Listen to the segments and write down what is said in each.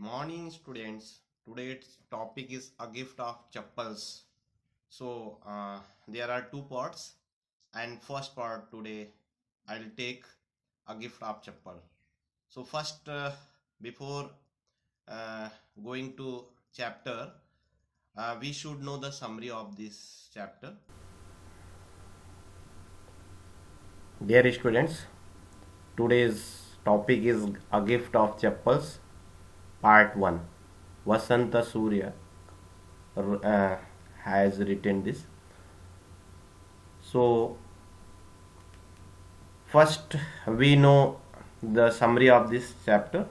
Morning students. Today's topic is a gift of chappals. There are two parts, and first part today I'll take a gift of chappal. So first, before uh, going to chapter, we should know the summary of this chapter. Dear students, today's topic is a gift of chappals. Part 1. Vasanta Surya has written this. So, first we know the summary of this chapter.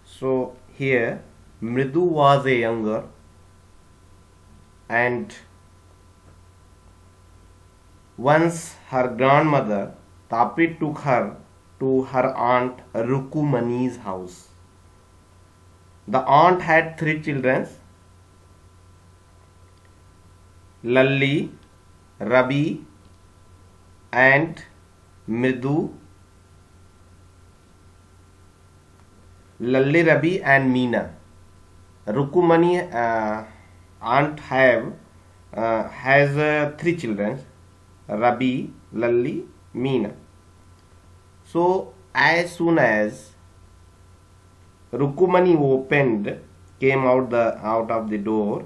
So, here Mridu was a younger and once her grandmother Tapi took her to her aunt Rukumani's house. The aunt had 3 children, Lalli, Rabi and Mridu. Lalli, Rabi and Meena. Rukumani aunt has 3 children, Rabi, Lalli, Meena. So as soon as Rukumani came out of the door,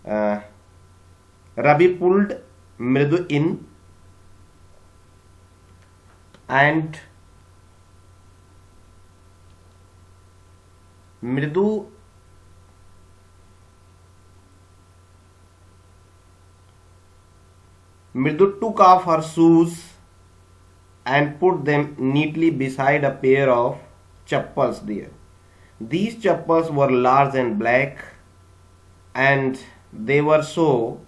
Rabi pulled Mridu in and Mridu took off her shoes and put them neatly beside a pair of chappals there. These chappals were large and black, and they were so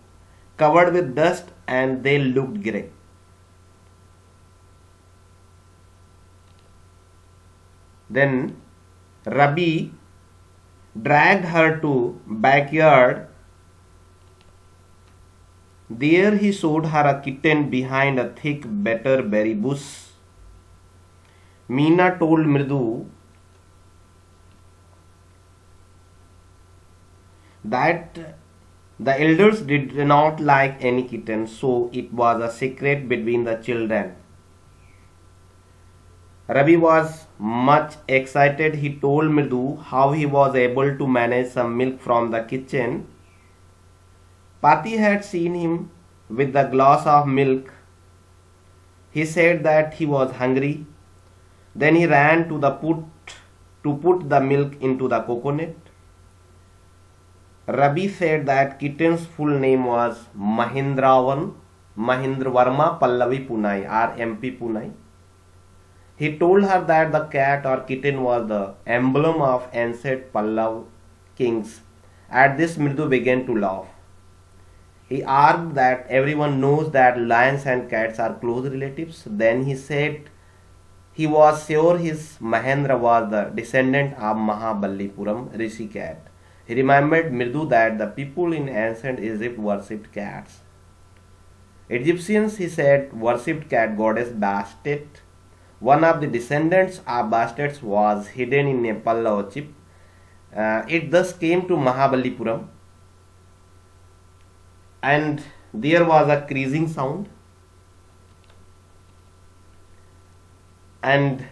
covered with dust and they looked grey. Then Rabi dragged her to backyard. There he showed her a kitten behind a thick betterberry bush. Meena told Mridu that the elders did not like any kitten, so it was a secret between the children. Rabi was much excited. He told Mridu how he was able to manage some milk from the kitchen. Pati had seen him with the glass of milk. He said that he was hungry. Then he ran to put the milk into the coconut. Rabi said that kitten's full name was Mahendravarma Pallavi Punai or MP Punai. He told her that the cat or kitten was the emblem of ancient Pallav kings. At this, Mridu began to laugh. He argued that everyone knows that lions and cats are close relatives. Then he said he was sure his Mahendra was the descendant of Mahabalipuram Rishi cat. He remembered Mridu that the people in ancient Egypt worshipped cats. Egyptians, he said, worshipped cat goddess Bastet. One of the descendants of Bastet was hidden in a Pallava chip. It thus came to Mahabalipuram. And there was a creasing sound, and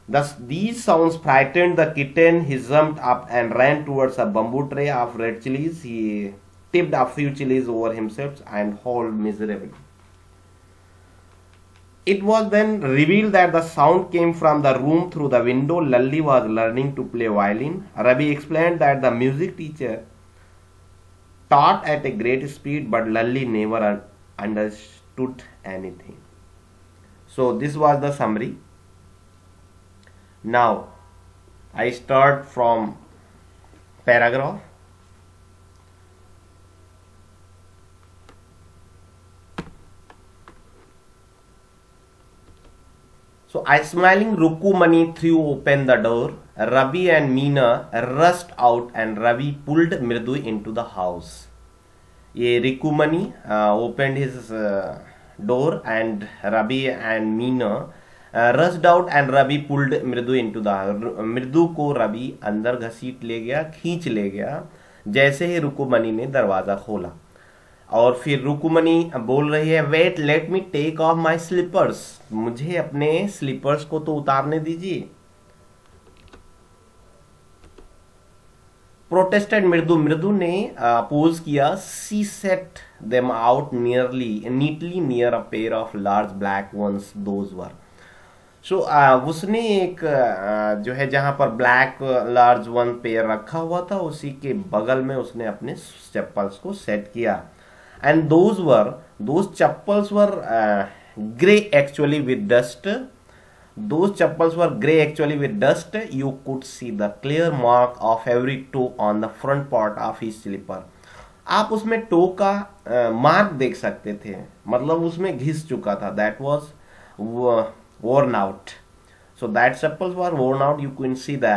thus these sounds frightened the kitten. He jumped up and ran towards a bamboo tray of red chilies. He tipped a few chilies over himself and howled miserably. It was then revealed that the sound came from the room through the window. Lalli was learning to play violin. Rabi explained that the music teacher taught at a great speed, but Lalli never understood anything. So this was the summary. Now I start from paragraph. So I smiling Rukumani threw open the door. Rabi and Meena rushed out and Ravi pulled Mridu into the house. Rukumani opened his door and Rabi and Meena rushed out and Ravi pulled Mridu into the, Mridu को रवि अंदर घसीट ले गया, खींच ले गया जैसे ही रुकुमणि ने दरवाजा खोला। और फिर रुकुमणि बोल रही है, wait let me take off my slippers, मुझे अपने स्लीपर्स को तो उतारने दीजिए। प्रोटेस्टेड मृदु, मृदु ने अपोज किया। She set them out neatly near a pair of large black ones those were. So उसने एक जो है जहां पर ब्लैक लार्ज वन पेयर रखा हुआ था उसी के बगल में उसने अपने चप्पल्स को सेट किया। And those chappals were grey actually with dust, those chappals were grey actually with dust. You could see the clear mark of every toe on the front part of his slipper. आप उसमें to का mark देख सकते थे, मतलब उसमें घिस चुका था। That was worn out. So that chappals were worn out. You can see the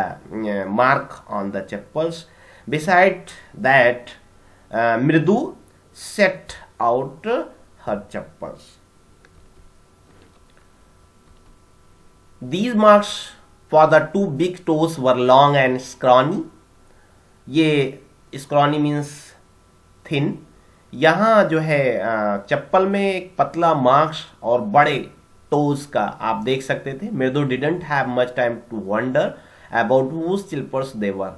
mark on the chappals. Beside that, Mridu set out her chappals. These marks for the two big toes were long and scrawny. ये scrawny means thin. यहाँ जो है चप्पल में एक पतला marks और बड़े toes का आप देख सकते थे। मृदु didn't have much time to wonder about whose slippers they were.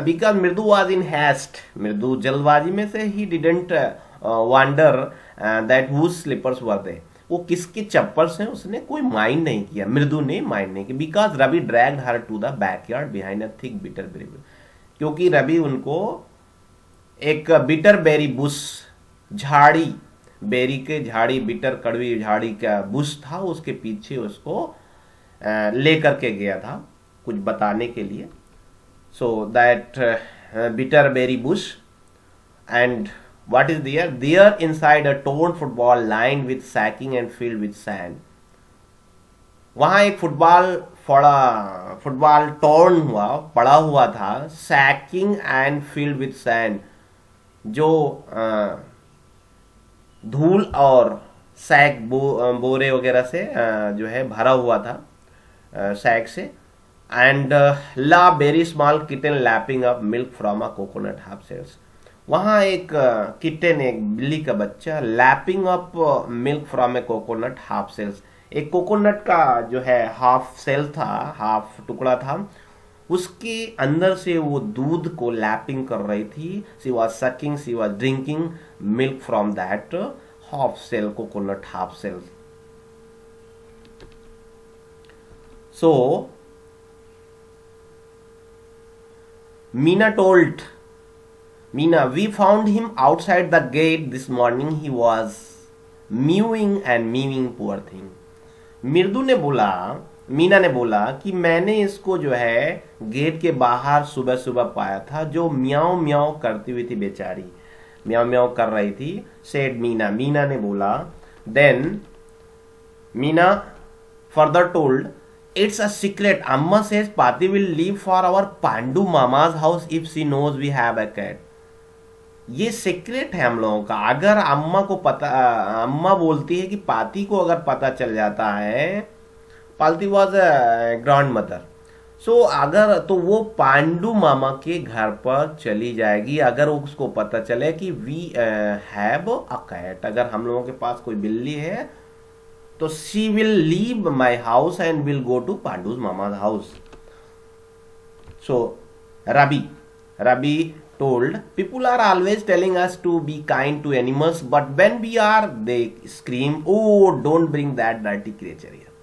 Because मृदु was in haste. मृदु जल्दबाजी में से he didn't wonder that whose slippers were they. वो किसके चप्पल्स हैं उसने कोई माइंड नहीं किया, मृदु ने माइंड नहीं किया। Because Ravi dragged her to the backyard behind a thick bitter berry, क्योंकि रवि उनको एक बिटर बेरी बुश, झाड़ी बेरी के झाड़ी, बिटर कड़वी झाड़ी का बुश था, उसके पीछे उसको लेकर के गया था कुछ बताने के लिए। So that bitter berry bush and what is there? There inside a torn football lined with sacking and filled with sand. वहां एक फुटबॉल टॉर्न हुआ, पड़ा हुआ था, sacking and field with sand, जो धूल और सैक बोरे वगैरह से जो है भरा हुआ था, सैक से। And la very small kitten lapping up milk from a coconut half shells. वहां एक किटन, एक बिल्ली का बच्चा, lapping up milk from a coconut half shells, एक कोकोनट का जो है हाफ सेल था, हाफ टुकड़ा था, उसके अंदर से वो दूध को लैपिंग कर रही थी। She was sucking, she was drinking milk from that half shell, coconut half shell. So Meena told, Meena, we found him outside the gate this morning. He was mewing and mewing, poor thing. मृदु ने बोला, मीना ने बोला कि मैंने इसको जो है गेट के बाहर सुबह सुबह पाया था, जो म्याओ म्याओ करती हुई थी, बेचारी म्याओ म्याओ कर रही थी। सेड मीना, मीना ने बोला। Then Meena further told, it's a secret. Amma says Pati will leave for our Pandu Mama's house if she knows we have a cat. ये सीक्रेट है हम लोगों का। अगर अम्मा को पता, अम्मा बोलती है कि पाती को अगर पता चल जाता है, पालती वॉज ग्रैंड मदर, सो अगर तो वो पांडु मामा के घर पर चली जाएगी अगर उसको पता चले कि वी हैव अ कैट, अगर हम लोगों के पास कोई बिल्ली है, तो she will leave my house and will go to Pandu's mama house. So Ravi told, people are always telling us to be kind to animals, but when we are, they scream, oh, don't bring that dirty creature here.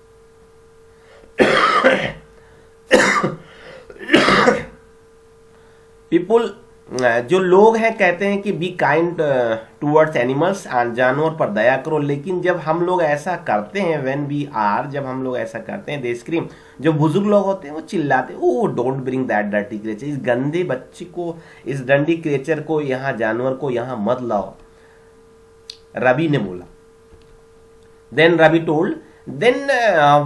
People, जो लोग हैं कहते हैं कि be kind towards animals, जानवर पर दया करो, लेकिन जब हम लोग ऐसा करते हैं, व्हेन वी आर, जब हम लोग ऐसा करते हैं, दे स्क्रीम, जो बुजुर्ग लोग होते हैं वो चिल्लाते हैं, oh don't bring that dirty creature, इस गंदे बच्चे को, इस डंडी क्रिएचर को यहाँ, जानवर को यहाँ मत लाओ, रवि ने बोला। Then Ravi told, then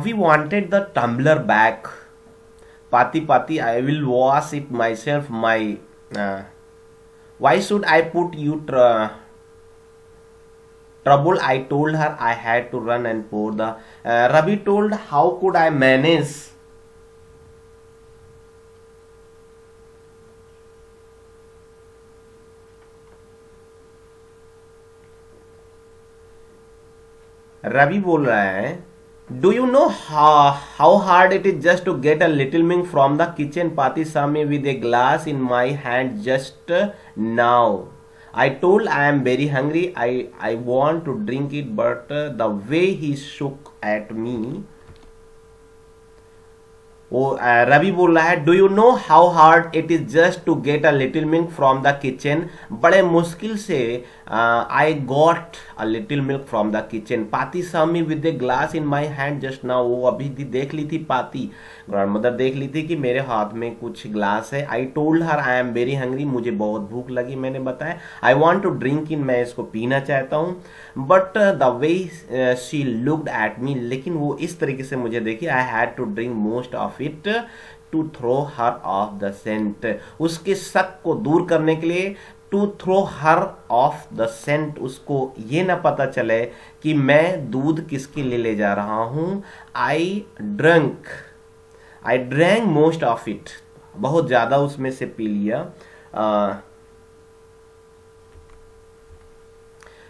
we wanted the tumbler back, Paati I will wash it myself, my why should I put you trouble. I told her I had to run and pour the. Ravi told, how could I manage? Ravi बोल रहा है, do you know how hard it is just to get a little milk from the kitchen? Paati saw me with a glass in my hand just now. I told I am very hungry. I want to drink it, but the way he shook at me. वो रवि बोल रहा है, do you know how hard it is just to get a little milk from the kitchen? बड़े मुश्किल से I got a little milk from the kitchen. Paati saw me with a glass in my hand just now. वो अभी देख ली थी पाती, grandmother देख ली थी कि मेरे हाथ में कुछ ग्लास है. I told her I am very hungry. मुझे बहुत भूख लगी, मैंने बताया. I want to drink in, मैं इसको पीना चाहता हूँ. But the way she looked at me, लेकिन वो इस तरीके से मुझे देखी. I had to drink most of it to throw her off the scent. उसके शक को दूर करने के लिए, to throw her off the scent, उसको ये ना पता चले कि मैं दूध किसके लिए ले जा रहा हूं. I drank most of it, बहुत ज्यादा उसमें से पी लिया.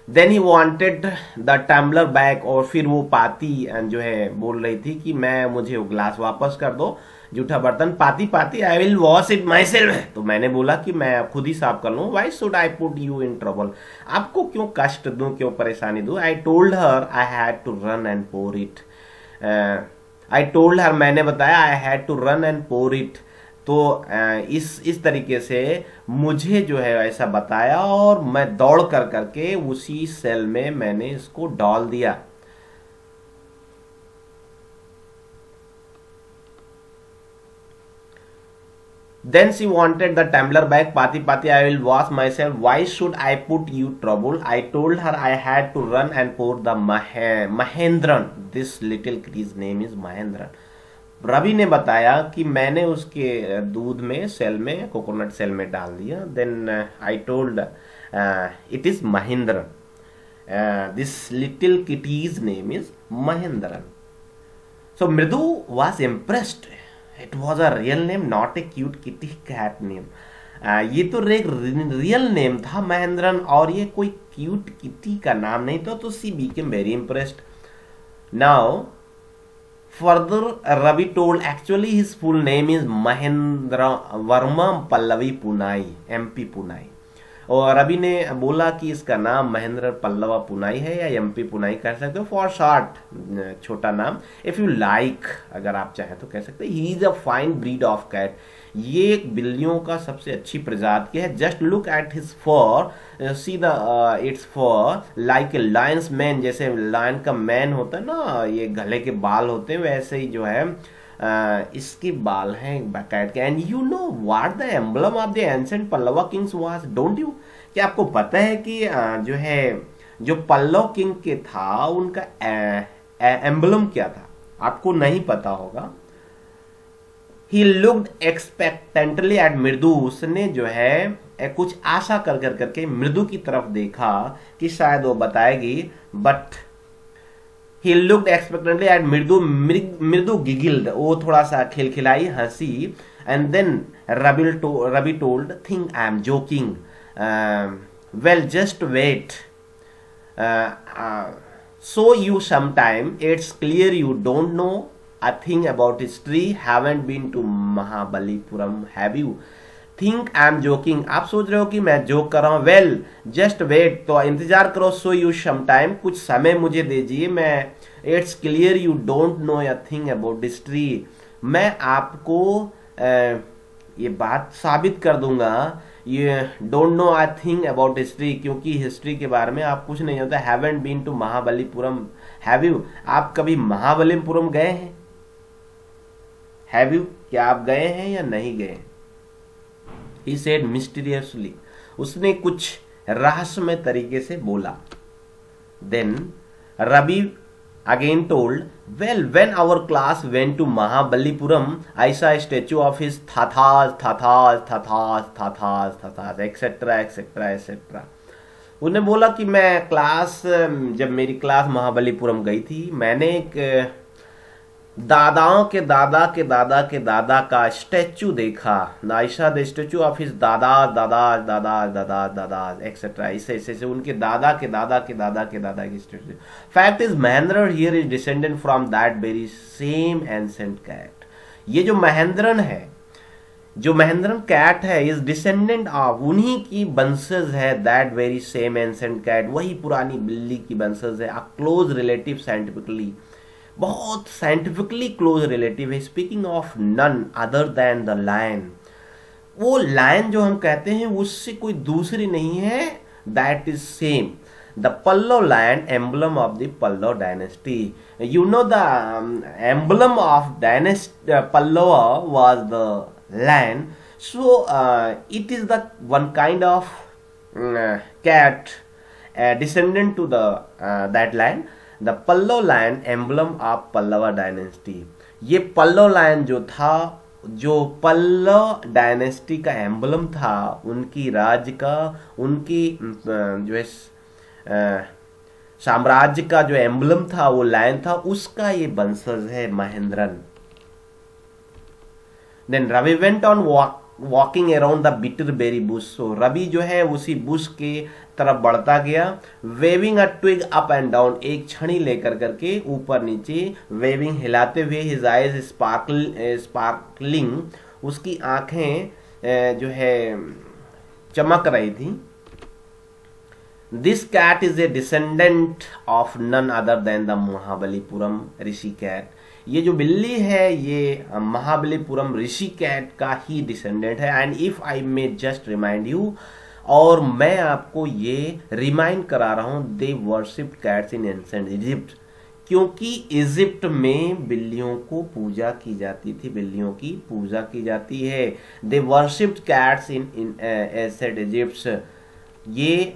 Then he wanted the tumbler back, और फिर वो पाती जो है बोल रही थी कि मुझे वो ग्लास वापस कर दो, जूठा बर्तन. पाती I will wash it my self. तो मैंने बोला कि मैं खुद ही साफ कर लूँ. Why should I put you in trouble? आपको क्यों कष्ट दूं, क्यों परेशानी दूं? I told her I had to run and pour it. I told her, मैंने बताया, I had to run and pour it. तो इस तरीके से मुझे जो है ऐसा बताया, और मैं दौड़ कर करके उसी सेल में मैंने इसको डाल दिया. Then she wanted the tumbler back. Pati, I will wash myself. Why should I put you trouble? I told her I had to run and pour the Mahendran. This little kid's name is Mahendran. Ravi ने बताया कि मैंने उसके दूध में, cell में, coconut cell में डाल दिया. Then I told it is Mahendran. This little kitty's name is Mahendran. So Mridu was impressed. It was a real name, not a cute kitty cat name. ये तो एक रियल नेम था महेंद्रन, और ये कोई क्यूट किटी का नाम नहीं था. तो सी became very impressed. Now further Ravi told actually his full name is Mahendra Varma Pallavi Punai, MP Punai. और रवि ने बोला कि इसका नाम महेंद्र पल्लवा पुनाई है, या एमपी पुनाई कह सकते हो, फॉर शॉर्ट, छोटा नाम. इफ यू लाइक, अगर आप चाहें तो कह सकते हैं. He is a fine breed of cat. ये बिल्लियों का सबसे अच्छी प्रजाति है. Just look at his fur, see the its fur like a lion's mane. जैसे लायन का मैन होता है ना, ये गले के बाल होते हैं, वैसे ही जो है इसके बाल हैं कैट के. And you know what the emblem of the ancient Pallava Kings was, don't you? क्या आपको पता है कि जो है, जो पल्लव किंग के था, उनका एम्बलम क्या था? आपको नहीं पता होगा. He looked expectantly at मृदु. उसने जो है कुछ आशा कर करके मृदु की तरफ देखा कि शायद वो बताएगी. But he looked expectantly at मृदु. मृदु गिगिल्ड, वो थोड़ा सा खिलखिलाई, हंसी. And then Ravi told, think I am joking. Well just wait. So you sometime, it's clear you don't know a thing about history, haven't been to Mahabalipuram, have you? Think I'm joking. आप सोच रहे हो कि मैं joke कर रहा हूँ. Well, just wait. तो इंतजार करो. So you sometime, कुछ समय मुझे दीजिए. मैं it's clear you don't know a thing about history. मैं आपको ये बात साबित कर दूंगा. ये don't know I think about history, क्योंकि हिस्ट्री के बारे में आप कुछ नहीं होता. Haven't been to Mahabalipuram, have you? आप कभी महाबलीपुरम गए हैं? Have you? क्या आप गए हैं या नहीं गए? He said mysteriously. उसने कुछ रहस्यमय तरीके से बोला. Then Ravi again told, well, when our class went to Mahabalipuram, I saw a statue of his etc. etc. etc. उन्हें बोला कि मैं क्लास, जब मेरी क्लास महाबलीपुरम गई थी, मैंने एक दादाओं के दादा के दादा के दादा का स्टैचू देखा। Naisha the statue of his दादा दादा दादा दादा दादा एक्सेट्रा, ऐसे ऐसे उनके दादा के दादा के दादा के दादा की statue. Fact is Mahendran here is descendant from that very same ancient cat. ये जो महेंद्रन है, जो महेंद्रन कैट है, इज डिसेंडेंट ऑफ, उन्हीं की बंसेस है, that very same ancient cat, वही पुरानी बिल्ली की बंसेस है। अ क्लोज रिलेटिव, साइंटिफिकली बहुत साइंटिफिकली क्लोज रिलेटिव है। Speaking of none other than the lion, वो लायन जो हम कहते हैं उससे कोई दूसरी नहीं है, that is same. The Pallava lion, emblem of the Pallava dynasty. You know the emblem of dynasty Pallava was the lion, so it is the one kind of cat descendant to the that lion, the Pallav lion, emblem of Pallava dynasty। ये Pallav lion जो था, जो Pallav dynasty का emblem था, उनकी राज्य का, उनकी जो है साम्राज्य का जो एम्बलम था वो लायन था, उसका ये वंशज है Mahendran. Then Ravi went on walking around the bitterberry bush। So Ravi जो है उसी बुश के तरफ बढ़ता गया। Waving a twig up and down, एक छड़ी लेकर करके ऊपर नीचे, waving हिलाते हुए, his eyes sparkling, उसकी आंखें जो है चमक रही थी। This cat is a descendant of none other than the Mahabalipuram Rishi cat. ये जो बिल्ली है ये महाबलीपुरम ऋषि कैट का ही डिसेंडेंट है। And if I may just remind you, और मैं आपको ये रिमाइंड करा रहा हूं, they worshipped cats in ancient Egypt, क्योंकि इजिप्ट में बिल्लियों को पूजा की जाती थी, बिल्लियों की पूजा की जाती है। They worshipped cats in ancient Egypt, ये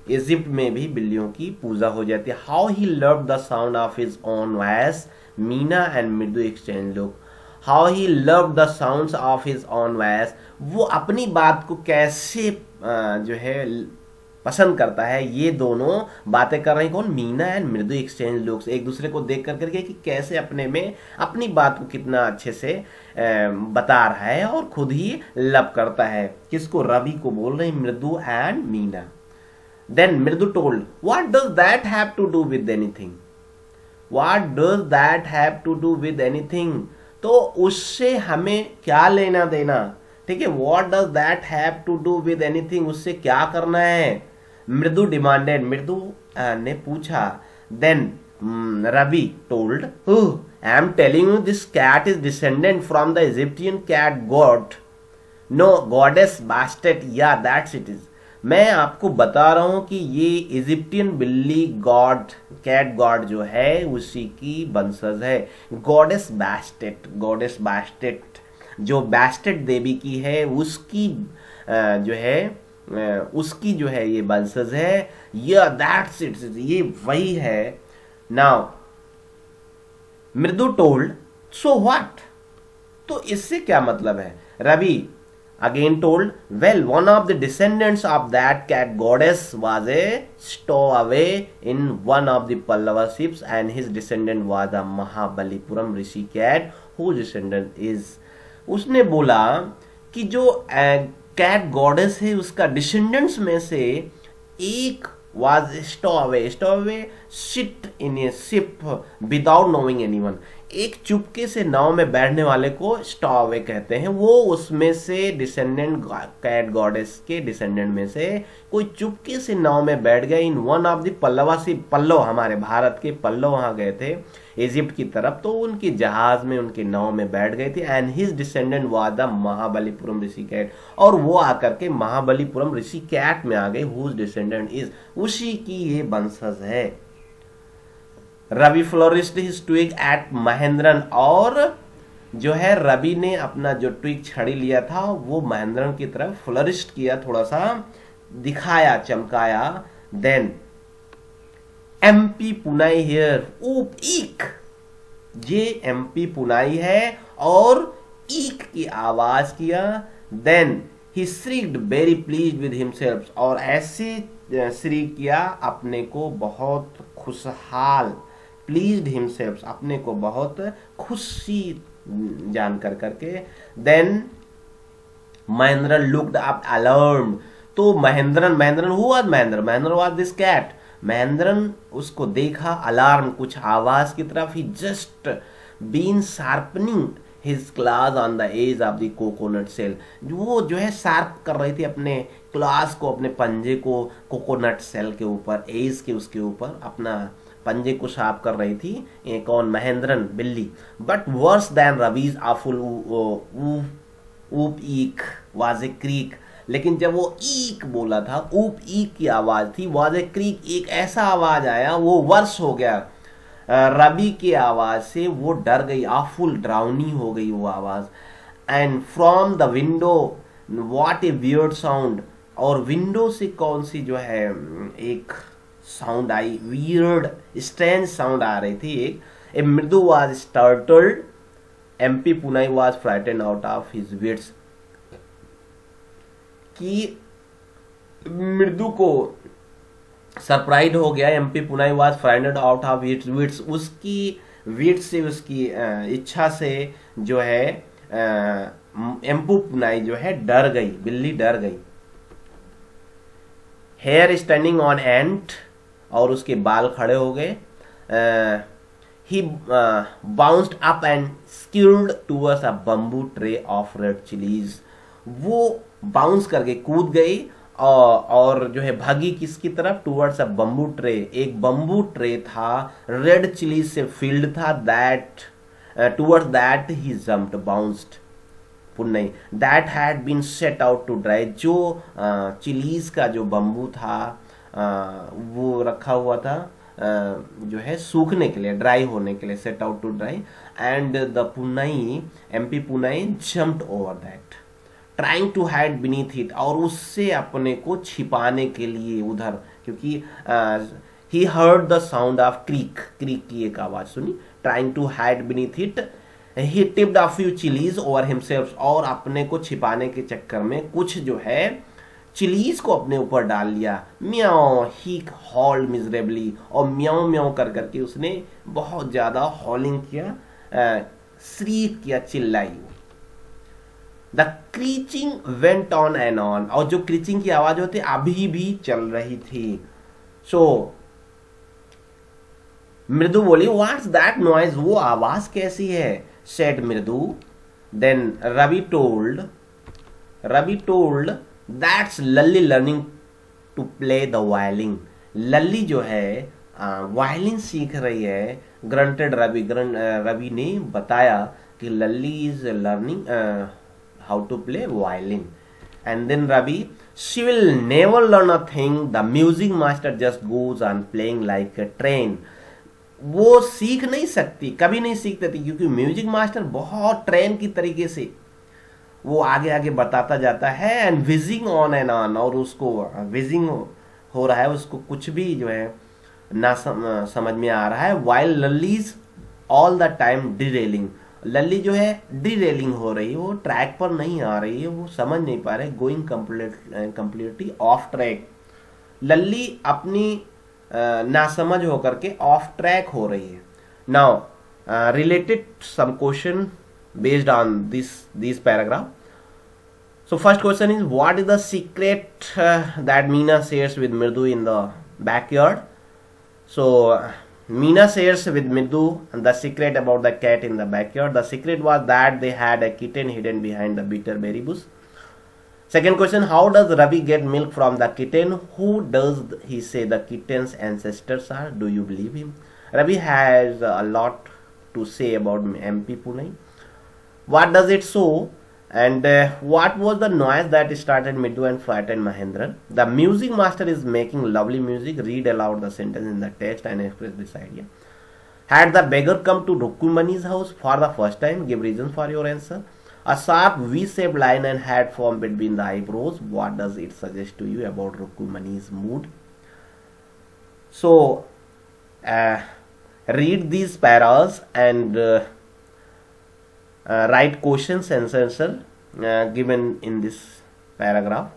इजिप्ट में भी बिल्लियों की पूजा हो जाती है। How he loved the sound of his own voice, Meena and Mridu exchange look. How he loved the sounds of his own voice, वो अपनी बात को कैसे जो है पसंद करता है। ये दोनों बातें कर रहे हैं कौन, Meena and Mridu exchange looks, एक दूसरे को देख कर करके कि कैसे अपने में अपनी बात को कितना अच्छे से बता रहा है और खुद ही लव करता है। किसको, रवि को बोल रहे हैं, Mridu and Meena. Then Mridu told, what does that have to do with anything, what does that have to do with anything, तो उससे हमें क्या लेना देना, ठीक है। What does that have to do with anything, उससे क्या करना है। मृदु डिमांडेड, मृदु ने पूछा। Then Ravi told, I am telling you this cat is descendant from the Egyptian cat god, no goddess Bastet, या दैट्स इट इज। मैं आपको बता रहा हूं कि ये इजिप्टियन बिल्ली गॉड, कैट गॉड जो है उसी की वंशज है। गॉडेस बास्टेट, गॉडेस बास्टेट जो बास्टेट देवी की है उसकी जो है उसकी जो है ये वंशज है। या दैट्स इट, ये वही है। नाउ मृदु टोल्ड, सो व्हाट, तो इससे क्या मतलब है। Ravi again told, well, one of the descendants of that cat goddess was a stowaway in one of the Pallava ships, and his descendant was the Mahabalipuram rishi cat, whose descendant is, उसने बोला कि जो cat goddess है उसका descendants में से एक was stowaway, stowaway sit in a ship without knowing anyone, एक चुपके से नाव में बैठने वाले को स्टॉवे कहते हैं। वो उसमें से डिसेंडेंट, कैट गॉडेस के डिसेंडेंट में से कोई चुपके से नाव में बैठ गया। In one of the Pallava से, पल्लव हमारे भारत के पल्लव वहां गए थे इजिप्ट की तरफ, तो उनके जहाज में, उनके नाव में बैठ गए थे। And his descendant was the Mahabalipuram Rishi cat, और वो आकर के महाबलीपुरम ऋषि कैट में आ गए। हुज डिसेंडेंट इज, उसी की ये वंशज है। Ravi flourished his twig at Mahendran, और जो है रवि ने अपना जो ट्विग छड़ी लिया था वो महेंद्रन की तरफ फ्लोरिस्ट किया, थोड़ा सा दिखाया, चमकाया। देन एमपी पुनाई हियर, ऊप ईक, ये एमपी पुनाई है, और ईक की आवाज किया। Then he shrieked very pleased with himself, और ऐसे श्री किया, अपने को बहुत खुशहाल, प्लीज्ड हिमसेल्फ, अपने को बहुत खुशी जान कर करके। Then Mahendran looked up alarmed, तो Mahendran Mahendra was this cat, Mahendran उसको देखा अलार्म, कुछ आवाज की तरफ। He just been sharpening his claws on the edge of the coconut shell, वो जो है शार्प कर रही थी अपने क्लास को, अपने पंजे को कोकोनट सेल के ऊपर, एज के उसके ऊपर अपना पंजे को शार्प कर रही थी। कौन? महेंद्रन, बिल्ली। But worse than Ravi's awful ऊप ईक वाज ए क्रीक, लेकिन जब वो ईक बोला था, ऊप ईक की आवाज थी, वाज ए क्रीक, एक ऐसा आवाज आया, वो वर्ष हो गया रवि की आवाज से, वो डर गई, आफुल ड्राउनी हो गई वो आवाज। And from the window what a weird sound, और विंडो से कौन सी जो है एक साउंड आई, वियर्ड स्ट्रेंज साउंड आ रही थी एक। A Mridu was startled, MP Punai was frightened out of his wits, कि मृदु को सरप्राइज हो गया, MP Punai was frightened out of his wits, उसकी विट्स से, उसकी इच्छा से जो है एमपी पुनाई जो है डर गई, बिल्ली डर गई। हेयर स्टैंडिंग ऑन एंड, और उसके बाल खड़े हो गए। He bounced up and skidded towards a bamboo tray of red chillies, वो बाउंस करके कूद गई और जो है भागी किसकी तरफ? टूवर्ड्स अ बम्बू ट्रे, एक बम्बू ट्रे था, रेड चिलीज से फिल्ड था, that towards that he jumped, bounced Punnai, that had been set out to dry, जो चिलीज का जो बम्बू था वो रखा हुआ था जो है सूखने के लिए, ड्राई होने के लिए, set out to dry. And the Punai, MP Punai jumped over that trying to hide beneath it, और उससे अपने को छिपाने के लिए उधर, क्योंकि he heard the sound of creak, creak की एक आवाज सुनी, trying to hide beneath it, he tipped a few chillies over himself, और अपने को छिपाने के चक्कर में कुछ जो है चिलीज को अपने ऊपर डाल लिया। म्याओ, ही हॉल्ड मिजरेबली, और म्याओ म्याओ कर करके उसने बहुत ज्यादा हॉलिंग किया, श्रीक किया, चिल्लाई। The screeching went on and on, और जो क्रीचिंग की आवाज होती अभी भी चल रही थी। सो मृदु बोली, व्हाट्स दैट नॉइज, वो आवाज कैसी है? Said Mridu. Then Ravi told that's Lalli learning to play the violin, Lalli जो है वायलिन सीख रही है। ग्रंटेड रवि ने बताया कि Lalli is learning how to play violin. And then Ravi, she will never learn a thing, the music master just goes on playing like a train, वो सीख नहीं सकती, कभी नहीं सीखती थी, क्योंकि म्यूजिक मास्टर बहुत ट्रेन की तरीके से वो आगे आगे बताता जाता है। And wheezing on and on, और उसको विजिंग हो रहा है, उसको कुछ भी जो है ना समझ में आ रहा है। While Lalli's all the time derailing, Lalli जो है डिरेलिंग हो रही है, वो ट्रैक पर नहीं आ रही है, वो समझ नहीं पा रहे, going completely off track, Lalli अपनी नासमझ होकर के ऑफ ट्रैक हो रही है। Now related some question based on this paragraph. So first question is, what is the secret that Meena shares with Mridu in the backyard? So Meena shares with Mridu the secret about the cat in the backyard. The secret was that they had a kitten hidden behind the bitterberry bush. Second question, how does Ravi get milk from the kitten? Who does he say the kitten's ancestors are? Do you believe him? Ravi has a lot to say about MP Punai. What does it show? And what was the noise that started Mridu and frightened Mahendran? The music master is making lovely music. Read aloud the sentence in the text and express this idea. Had the beggar come to Rukumani's house for the first time? Give reasons for your answer. A sharp V-shaped line and hat formed between the eyebrows. What does it suggest to you about Rukumani's mood? So, read these paras and write questions and answer given in this paragraph.